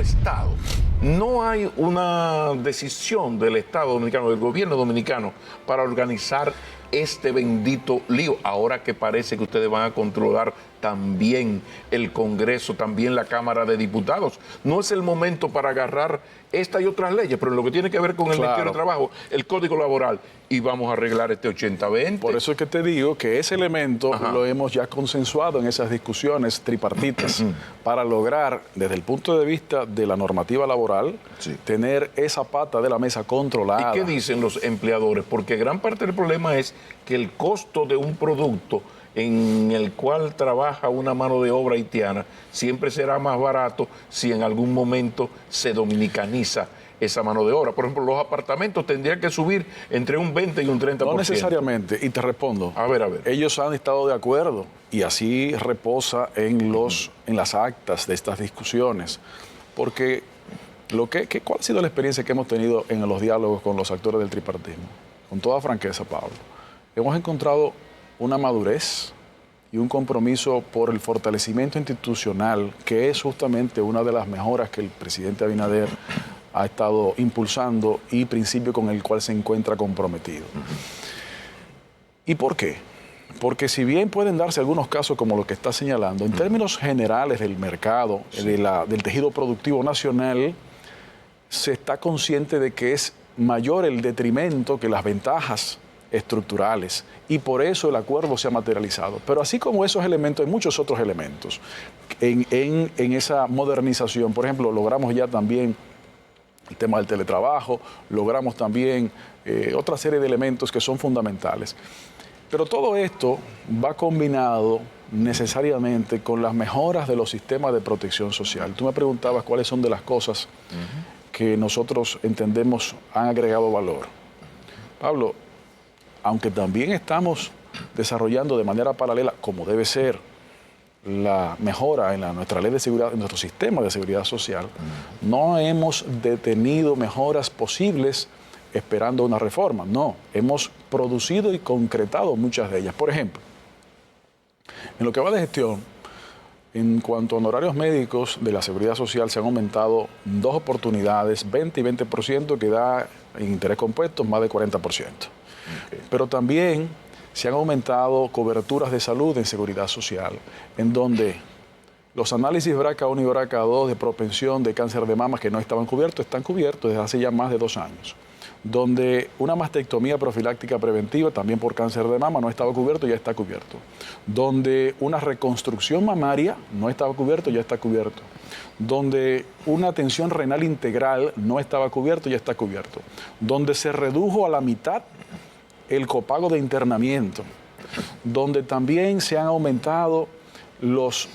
Estado, no hay una decisión del Estado dominicano, del gobierno dominicano, para organizar este bendito lío, ahora que parece que ustedes van a controlar también el Congreso, también la Cámara de Diputados. No es el momento para agarrar esta y otras leyes, pero en lo que tiene que ver con el Ministerio de Trabajo, el Código Laboral, y vamos a arreglar este 80-20. Por eso es que te digo que ese elemento lo hemos ya consensuado en esas discusiones tripartitas para lograr, desde el punto de vista de la normativa laboral, tener esa pata de la mesa controlada. ¿Y qué dicen los empleadores? Porque gran parte del problema es que el costo de un producto en el cual trabaja una mano de obra haitiana siempre será más barato si en algún momento se dominicaniza esa mano de obra. Por ejemplo, los apartamentos tendrían que subir entre un 20 y un 30%. No necesariamente, y te respondo. A ver. Ellos han estado de acuerdo y así reposa en las actas de estas discusiones. Porque ¿cuál ha sido la experiencia que hemos tenido en los diálogos con los actores del tripartismo? Con toda franqueza, Pablo. Hemos encontrado una madurez y un compromiso por el fortalecimiento institucional, que es justamente una de las mejoras que el presidente Abinader ha estado impulsando y principio con el cual se encuentra comprometido. ¿Y por qué? Porque si bien pueden darse algunos casos como lo que está señalando, en términos generales del mercado, del tejido productivo nacional, se está consciente de que es mayor el detrimento que las ventajas estructurales, y por eso el acuerdo se ha materializado. Pero así como esos elementos, hay muchos otros elementos en esa modernización. Por ejemplo, logramos ya también el tema del teletrabajo, logramos también otra serie de elementos que son fundamentales. Pero todo esto va combinado necesariamente con las mejoras de los sistemas de protección social. Tú me preguntabas cuáles son de las cosas que nosotros entendemos han agregado valor. Pablo, aunque también estamos desarrollando de manera paralela, como debe ser, la mejora en nuestra ley de seguridad, en nuestro sistema de seguridad social, no hemos detenido mejoras posibles esperando una reforma. No, hemos producido y concretado muchas de ellas. Por ejemplo, en lo que va de gestión, en cuanto a honorarios médicos de la seguridad social, se han aumentado 2 oportunidades, 20 y 20%, que da en interés compuesto más de 40%. Pero también se han aumentado coberturas de salud en seguridad social, en donde los análisis BRCA1 y BRCA2 de propensión de cáncer de mama que no estaban cubiertos, están cubiertos desde hace ya más de 2 años. Donde una mastectomía profiláctica preventiva, también por cáncer de mama, no estaba cubierto, ya está cubierto. Donde una reconstrucción mamaria no estaba cubierto, ya está cubierto. Donde una atención renal integral no estaba cubierto, ya está cubierto. Donde se redujo a la mitad el copago de internamiento, donde también se han aumentado los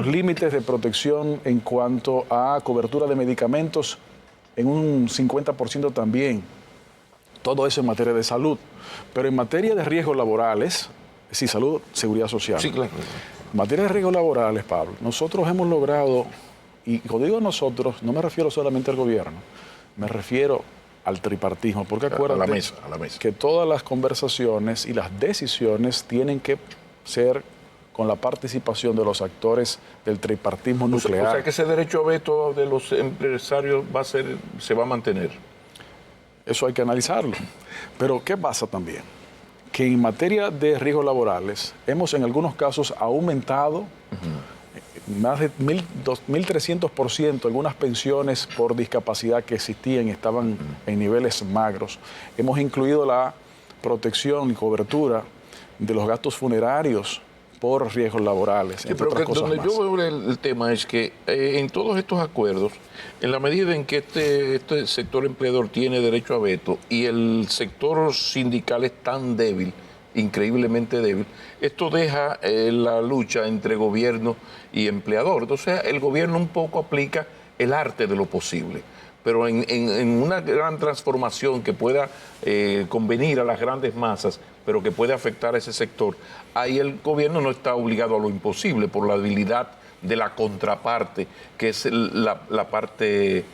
límites de protección en cuanto a cobertura de medicamentos en un 50% también. Todo eso en materia de salud. Pero en materia de riesgos laborales, sí, salud, seguridad social. Sí, claro. En materia de riesgos laborales, Pablo, nosotros hemos logrado, y cuando digo nosotros, no me refiero solamente al gobierno, me refiero al tripartismo, porque acuérdate a la mesa. Que todas las conversaciones y las decisiones tienen que ser con la participación de los actores del tripartismo nuclear. O sea que ese derecho a veto de los empresarios se va a mantener. Eso hay que analizarlo. Pero ¿qué pasa también? Que en materia de riesgos laborales hemos en algunos casos aumentado más de 1.300% algunas pensiones por discapacidad que existían y estaban en niveles magros. Hemos incluido la protección y cobertura de los gastos funerarios por riesgos laborales. Sí, pero donde yo veo el tema es que en todos estos acuerdos, en la medida en que este sector empleador tiene derecho a veto y el sector sindical es tan débil, increíblemente débil, esto deja la lucha entre gobierno y empleador. Entonces el gobierno un poco aplica el arte de lo posible, pero en una gran transformación que pueda convenir a las grandes masas, pero que puede afectar a ese sector, ahí el gobierno no está obligado a lo imposible por la debilidad de la contraparte, que es la parte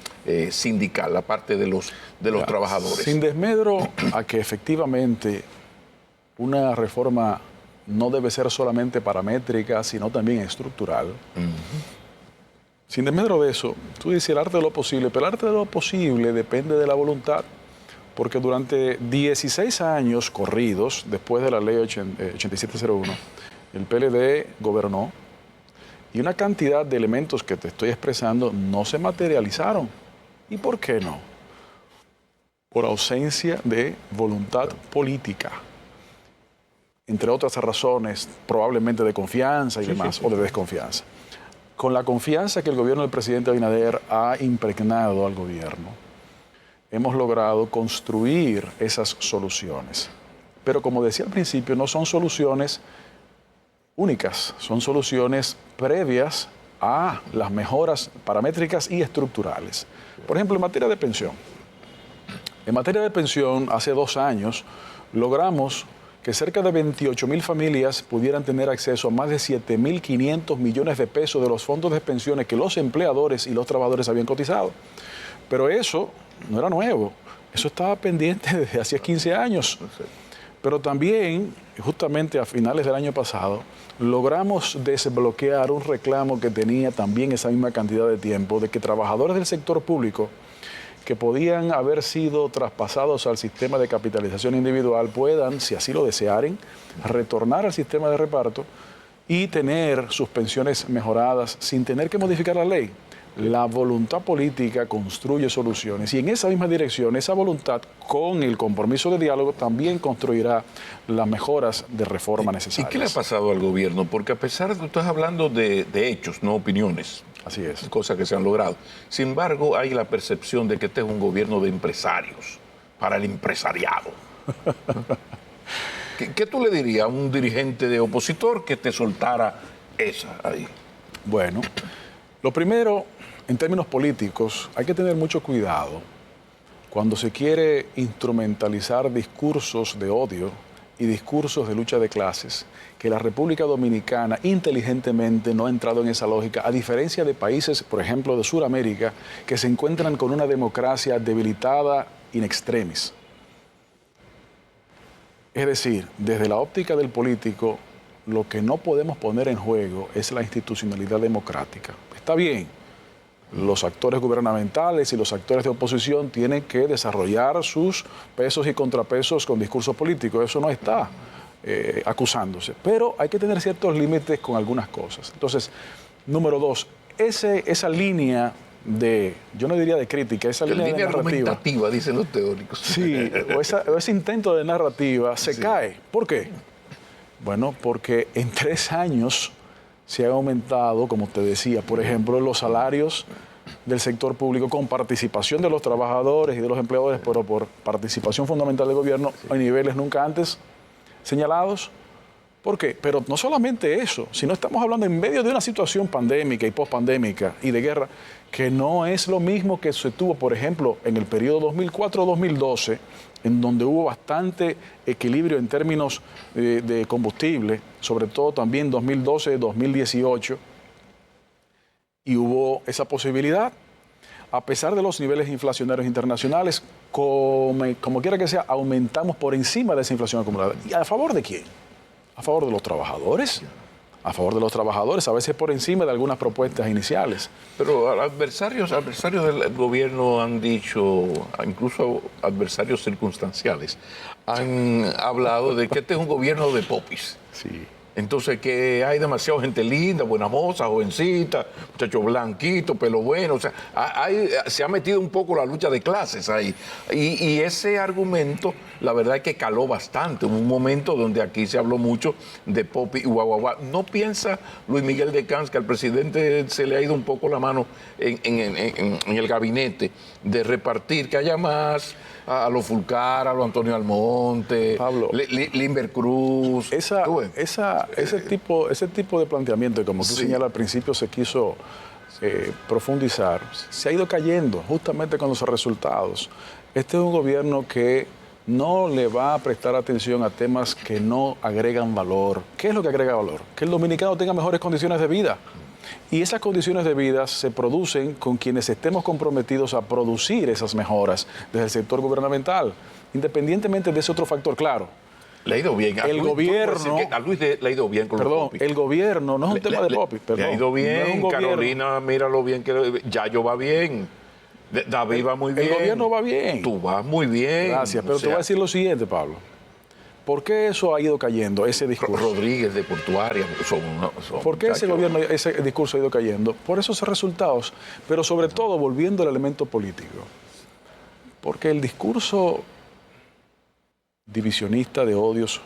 sindical, la parte de los trabajadores. Sin desmedro a que efectivamente una reforma no debe ser solamente paramétrica, sino también estructural. sin desmedro de eso, tú dices el arte de lo posible, pero el arte de lo posible depende de la voluntad, porque durante 16 años corridos, después de la ley 8701, el PLD gobernó y una cantidad de elementos que te estoy expresando no se materializaron. ¿Y por qué no? Por ausencia de voluntad política, entre otras razones, probablemente de confianza y demás, o de desconfianza. Con la confianza que el gobierno del presidente Abinader ha impregnado al gobierno, hemos logrado construir esas soluciones. Pero como decía al principio, no son soluciones únicas, son soluciones previas a las mejoras paramétricas y estructurales. Por ejemplo, en materia de pensión. En materia de pensión, hace 2 años, logramos que cerca de 28.000 familias pudieran tener acceso a más de 7.500 millones de pesos de los fondos de pensiones que los empleadores y los trabajadores habían cotizado. Pero eso no era nuevo, eso estaba pendiente desde hacía 15 años. Pero también, justamente a finales del año pasado, logramos desbloquear un reclamo que tenía también esa misma cantidad de tiempo, de que trabajadores del sector público que podían haber sido traspasados al sistema de capitalización individual puedan, si así lo desearen, retornar al sistema de reparto y tener sus pensiones mejoradas sin tener que modificar la ley. La voluntad política construye soluciones y en esa misma dirección, esa voluntad con el compromiso de diálogo también construirá las mejoras de reforma necesarias. ¿Y qué le ha pasado al gobierno? Porque a pesar de que tú estás hablando de hechos, no opiniones. Así es. Cosas que se han logrado. Sin embargo, hay la percepción de que este es un gobierno de empresarios, para el empresariado. ¿Qué tú le dirías a un dirigente de opositor que te soltara esa ahí? Bueno, lo primero, en términos políticos, hay que tener mucho cuidado cuando se quiere instrumentalizar discursos de odio y discursos de lucha de clases, que la República Dominicana inteligentemente no ha entrado en esa lógica, a diferencia de países, por ejemplo, de Sudamérica, que se encuentran con una democracia debilitada in extremis. Es decir, desde la óptica del político, lo que no podemos poner en juego es la institucionalidad democrática. Está bien, los actores gubernamentales y los actores de oposición tienen que desarrollar sus pesos y contrapesos con discursos políticos. Eso no está acusándose. Pero hay que tener ciertos límites con algunas cosas. Entonces, número 2, esa línea de, yo no diría de crítica, esa línea de narrativa, argumentativa, dicen los teóricos. Sí, o ese intento de narrativa se cae. ¿Por qué? Bueno, porque en 3 años se han aumentado, como te decía, por ejemplo, los salarios del sector público con participación de los trabajadores y de los empleadores, pero por participación fundamental del gobierno a niveles nunca antes señalados. ¿Por qué? Pero no solamente eso, sino estamos hablando en medio de una situación pandémica y pospandémica y de guerra, que no es lo mismo que se tuvo, por ejemplo, en el periodo 2004-2012, en donde hubo bastante equilibrio en términos de combustible, sobre todo también 2012-2018, y hubo esa posibilidad. A pesar de los niveles inflacionarios internacionales, como quiera que sea, aumentamos por encima de esa inflación acumulada. ¿Y a favor de quién? A favor de los trabajadores. A favor de los trabajadores, a veces por encima de algunas propuestas iniciales. Pero adversarios del gobierno han dicho, incluso adversarios circunstanciales, han hablado de que este es un gobierno de popis. Sí. Entonces, que hay demasiada gente linda, buena moza, jovencita, muchacho blanquito, pelo bueno. O sea, se ha metido un poco la lucha de clases ahí. Y ese argumento, la verdad es que caló bastante. Hubo un momento donde aquí se habló mucho de popi y guau. ¿No piensa Luis Miguel de Camps que al presidente se le ha ido un poco la mano en el gabinete de repartir, que haya más a los Fulcar, a los Antonio Almonte, Pablo, Limber Cruz? Ese tipo de planteamiento, como tú señalas al principio, se quiso profundizar, se ha ido cayendo justamente con los resultados. Este es un gobierno que no le va a prestar atención a temas que no agregan valor. ¿Qué es lo que agrega valor? Que el dominicano tenga mejores condiciones de vida. Y esas condiciones de vida se producen con quienes estemos comprometidos a producir esas mejoras desde el sector gubernamental, independientemente de ese otro factor. Claro, Le ha ido bien. El gobierno... A Luis le ha ido bien con los popis. El gobierno, no es un tema de popis, perdón. Le ha ido bien, no Carolina, mira lo bien que... Yayo va bien. David va muy bien. El gobierno va bien. Tú vas muy bien. Gracias, pero te voy a decir lo siguiente, Pablo. ¿Por qué eso ha ido cayendo, ese discurso? Rodríguez de Portuaria. ¿Por qué ese discurso ha ido cayendo? Por esos resultados, pero sobre todo volviendo al elemento político. Porque el discurso divisionista de odios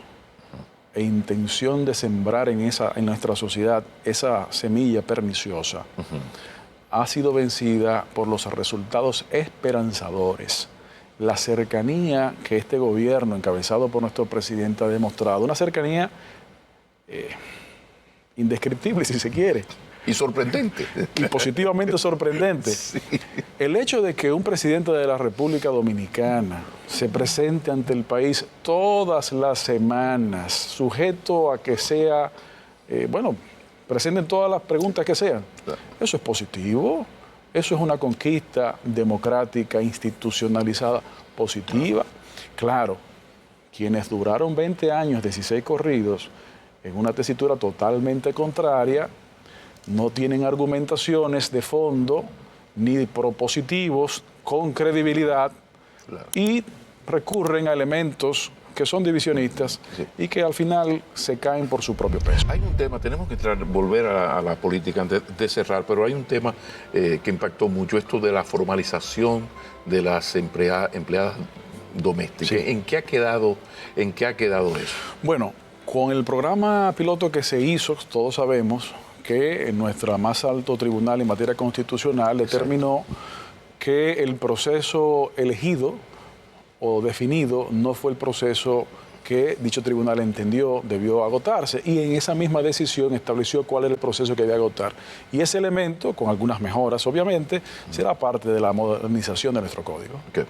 e intención de sembrar en nuestra sociedad esa semilla perniciosa ha sido vencida por los resultados esperanzadores. La cercanía que este gobierno, encabezado por nuestro presidente, ha demostrado, una cercanía indescriptible, si se quiere. Y sorprendente. Y positivamente sorprendente. Sí. El hecho de que un presidente de la República Dominicana se presente ante el país todas las semanas, sujeto a que sea, presenten todas las preguntas que sean, eso es positivo. Eso es una conquista democrática, institucionalizada, positiva. Claro, quienes duraron 20 años, 16 corridos, en una tesitura totalmente contraria, no tienen argumentaciones de fondo ni propositivos con credibilidad y recurren a elementos que son divisionistas y que al final se caen por su propio peso. Hay un tema, tenemos que volver a la política antes de cerrar, pero hay un tema que impactó mucho, esto de la formalización de las empleadas domésticas. Sí. ¿En qué ha quedado eso? Bueno, con el programa piloto que se hizo, todos sabemos que en nuestro más alto tribunal en materia constitucional determinó que el proceso elegido o definido no fue el proceso que dicho tribunal entendió debió agotarse, y en esa misma decisión estableció cuál era el proceso que debía agotar. Y ese elemento, con algunas mejoras obviamente, será parte de la modernización de nuestro código. Okay.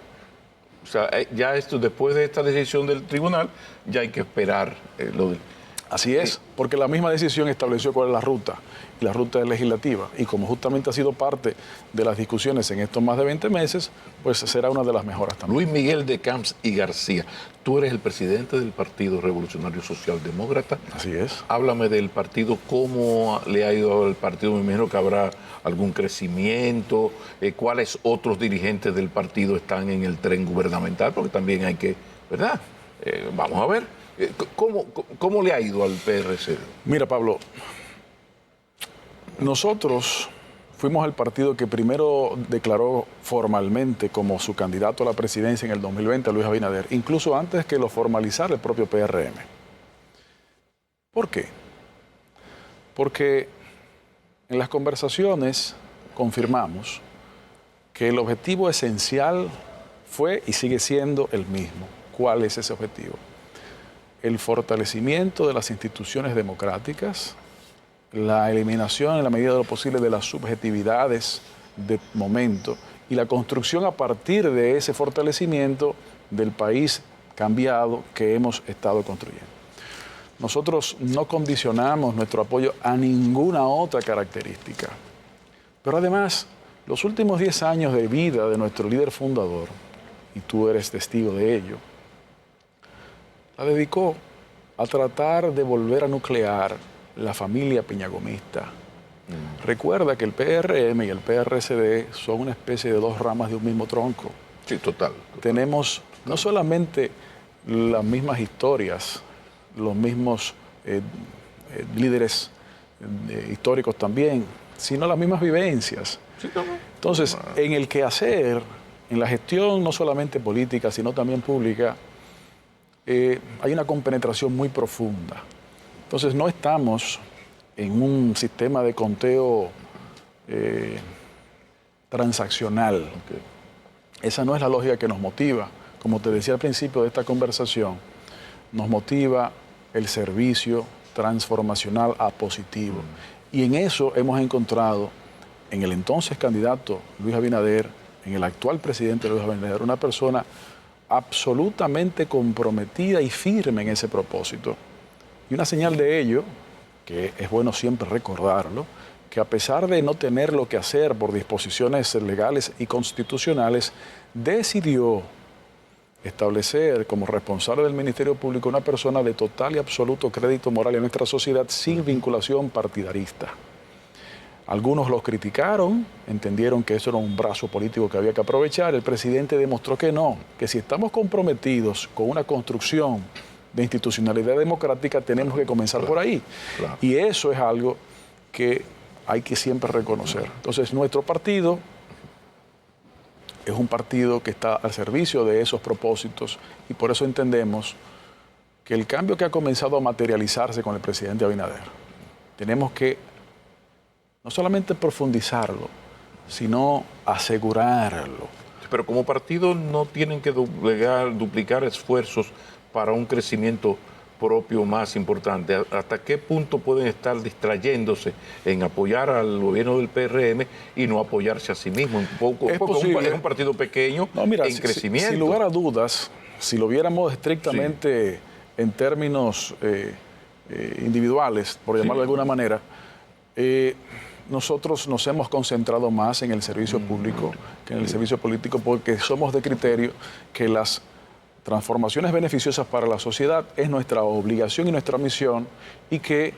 O sea, ya esto, después de esta decisión del tribunal, ya hay que esperar lo del... Así es, porque la misma decisión estableció cuál es la ruta, y la ruta es legislativa. Y como justamente ha sido parte de las discusiones en estos más de 20 meses, pues será una de las mejoras también. Luis Miguel de Camps y García, tú eres el presidente del Partido Revolucionario Socialdemócrata. Así es. Háblame del partido, cómo le ha ido al partido, me imagino que habrá algún crecimiento, cuáles otros dirigentes del partido están en el tren gubernamental, porque también hay que, ¿verdad? Vamos a ver. ¿Cómo le ha ido al PRC? Mira, Pablo, nosotros fuimos el partido que primero declaró formalmente como su candidato a la presidencia en el 2020 a Luis Abinader, incluso antes que lo formalizara el propio PRM. ¿Por qué? Porque en las conversaciones confirmamos que el objetivo esencial fue y sigue siendo el mismo. ¿Cuál es ese objetivo? El fortalecimiento de las instituciones democráticas, la eliminación en la medida de lo posible de las subjetividades de momento y la construcción a partir de ese fortalecimiento del país cambiado que hemos estado construyendo. Nosotros no condicionamos nuestro apoyo a ninguna otra característica, pero además los últimos 10 años de vida de nuestro líder fundador, y tú eres testigo de ello, la dedicó a tratar de volver a nuclear la familia peñagomista. Recuerda que el PRM y el PRCD son una especie de dos ramas de un mismo tronco. Sí, total. Tenemos no solamente las mismas historias, los mismos líderes históricos también, sino las mismas vivencias. Sí, ¿no? Entonces, en el quehacer, en la gestión no solamente política, sino también pública, hay una compenetración muy profunda. Entonces no estamos en un sistema de conteo transaccional. Okay. Esa no es la lógica que nos motiva. Como te decía al principio de esta conversación, nos motiva el servicio transformacional a positivo. Y en eso hemos encontrado en el entonces candidato Luis Abinader, en el actual presidente Luis Abinader, una persona absolutamente comprometida y firme en ese propósito. Y una señal de ello, que es bueno siempre recordarlo, que a pesar de no tener lo que hacer por disposiciones legales y constitucionales, decidió establecer como responsable del Ministerio Público una persona de total y absoluto crédito moral en nuestra sociedad sin vinculación partidarista. Algunos los criticaron, entendieron que eso era un brazo político que había que aprovechar. El presidente demostró que no, que si estamos comprometidos con una construcción de institucionalidad democrática, tenemos que comenzar por ahí. Claro. Y eso es algo que hay que siempre reconocer. Entonces, nuestro partido es un partido que está al servicio de esos propósitos y por eso entendemos que el cambio que ha comenzado a materializarse con el presidente Abinader, tenemos que no solamente profundizarlo, sino asegurarlo. Pero como partido no tienen que duplicar esfuerzos para un crecimiento propio más importante. ¿Hasta qué punto pueden estar distrayéndose en apoyar al gobierno del PRM y no apoyarse a sí mismo? Es posible. Es un partido pequeño en crecimiento. Sin lugar a dudas, si lo viéramos estrictamente en términos individuales, por llamarlo de alguna manera, nosotros nos hemos concentrado más en el servicio público que en el servicio político porque somos de criterio que las transformaciones beneficiosas para la sociedad es nuestra obligación y nuestra misión y que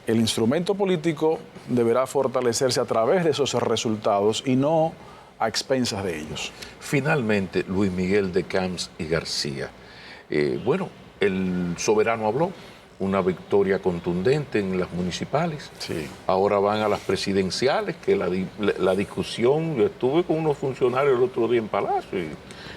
el instrumento político deberá fortalecerse a través de esos resultados y no a expensas de ellos. Finalmente, Luis Miguel de Camps y García. Bueno, el soberano habló, una victoria contundente en las municipales. Sí. Ahora van a las presidenciales, que la discusión, yo estuve con unos funcionarios el otro día en Palacio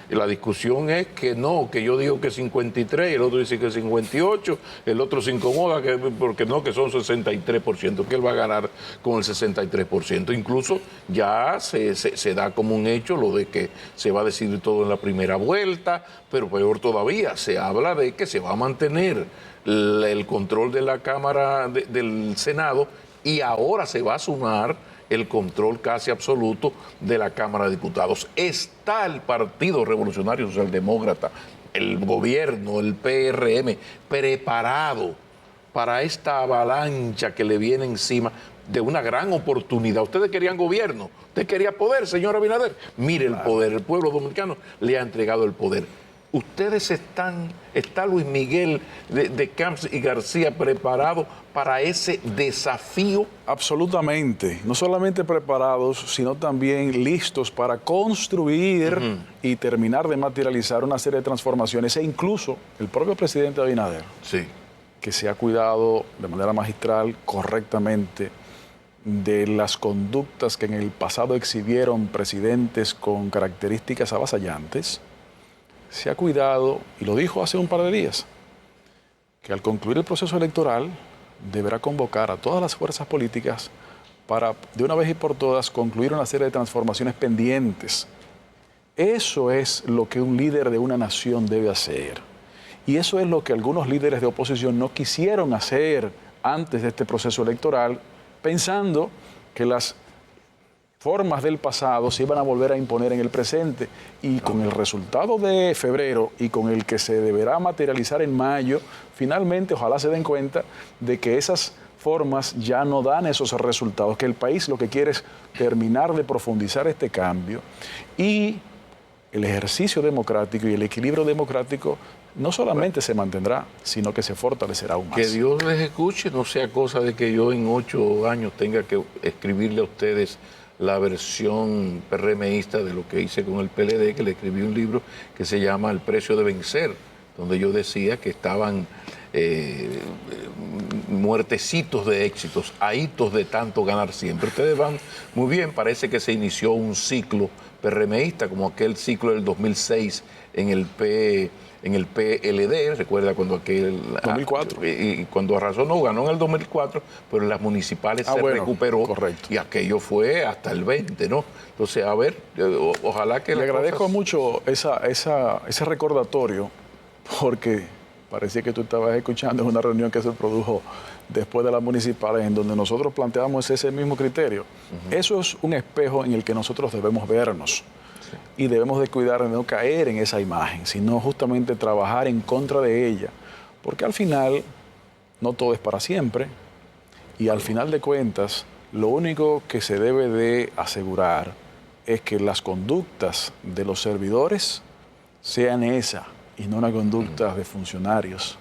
y la discusión es que no, que yo digo que 53, el otro dice que 58, el otro se incomoda porque no, que son 63%, que él va a ganar con el 63%. Incluso ya se da como un hecho lo de que se va a decidir todo en la primera vuelta, pero peor todavía, se habla de que se va a mantener el control de la Cámara del Senado y ahora se va a sumar el control casi absoluto de la Cámara de Diputados. Está el Partido Revolucionario Socialdemócrata, el gobierno, el PRM, preparado para esta avalancha que le viene encima de una gran oportunidad. Ustedes querían gobierno, usted quería poder, señor Abinader. Mire el poder, el pueblo dominicano le ha entregado el poder. Ustedes está Luis Miguel de Camps y García preparado para ese desafío. Absolutamente, no solamente preparados, sino también listos para construir y terminar de materializar una serie de transformaciones e incluso el propio presidente Abinader, que se ha cuidado de manera magistral, correctamente, de las conductas que en el pasado exhibieron presidentes con características avasallantes. Se ha cuidado, y lo dijo hace un par de días, que al concluir el proceso electoral deberá convocar a todas las fuerzas políticas para, de una vez y por todas, concluir una serie de transformaciones pendientes. Eso es lo que un líder de una nación debe hacer. Y eso es lo que algunos líderes de oposición no quisieron hacer antes de este proceso electoral, pensando que las formas del pasado se iban a volver a imponer en el presente y con el resultado de febrero y con el que se deberá materializar en mayo, finalmente ojalá se den cuenta de que esas formas ya no dan esos resultados, que el país lo que quiere es terminar de profundizar este cambio y el ejercicio democrático y el equilibrio democrático no solamente se mantendrá, sino que se fortalecerá aún más. Que Dios les escuche, no sea cosa de que yo en 8 años tenga que escribirle a ustedes la versión PRMista de lo que hice con el PLD, que le escribí un libro que se llama El precio de vencer, donde yo decía que estaban muertecitos de éxitos, ahitos de tanto ganar siempre. Ustedes van muy bien, parece que se inició un ciclo PRMista, como aquel ciclo del 2006 en el PLD, recuerda cuando aquel... 2004. Y cuando arrasó, no, ganó en el 2004, pero en las municipales se recuperó. Correcto. Y aquello fue hasta el 20, ¿no? Entonces, a ver, ojalá que... Le agradezco mucho ese recordatorio, porque parecía que tú estabas escuchando en una reunión que se produjo después de las municipales, en donde nosotros planteamos ese mismo criterio. Eso es un espejo en el que nosotros debemos vernos. Y debemos de cuidar de no caer en esa imagen, sino justamente trabajar en contra de ella. Porque al final, no todo es para siempre. Y al final de cuentas, lo único que se debe de asegurar es que las conductas de los servidores sean esa y no una conducta de funcionarios.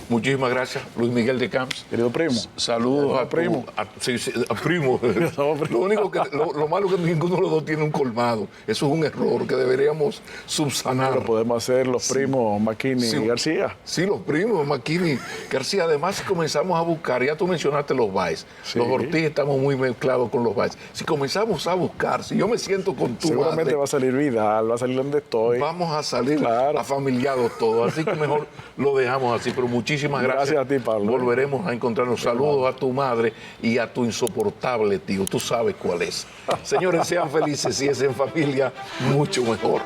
Muchísimas gracias, Luis Miguel de Camps. Querido primo. Saludos a primo. A primo. Lo único que lo malo es que ninguno de los dos tiene un colmado. Eso es un error que deberíamos subsanar. Lo podemos hacer los primos McKinney y García. Sí, los primos McKinney, García. Además, si comenzamos a buscar, ya tú mencionaste los Baez. Sí. Los Ortiz estamos muy mezclados con los Baez. Si comenzamos a buscar, si yo me siento con tu Seguramente madre, va a salir Vidal, va a salir donde estoy. vamos a salir Claro. afamiliados todos. Así que mejor lo dejamos así. Pero muchísimas gracias. Gracias a ti, Pablo. Volveremos a encontrarnos. Saludos a tu madre y a tu insoportable tío. Tú sabes cuál es. Señores, sean felices. Si es en familia, mucho mejor.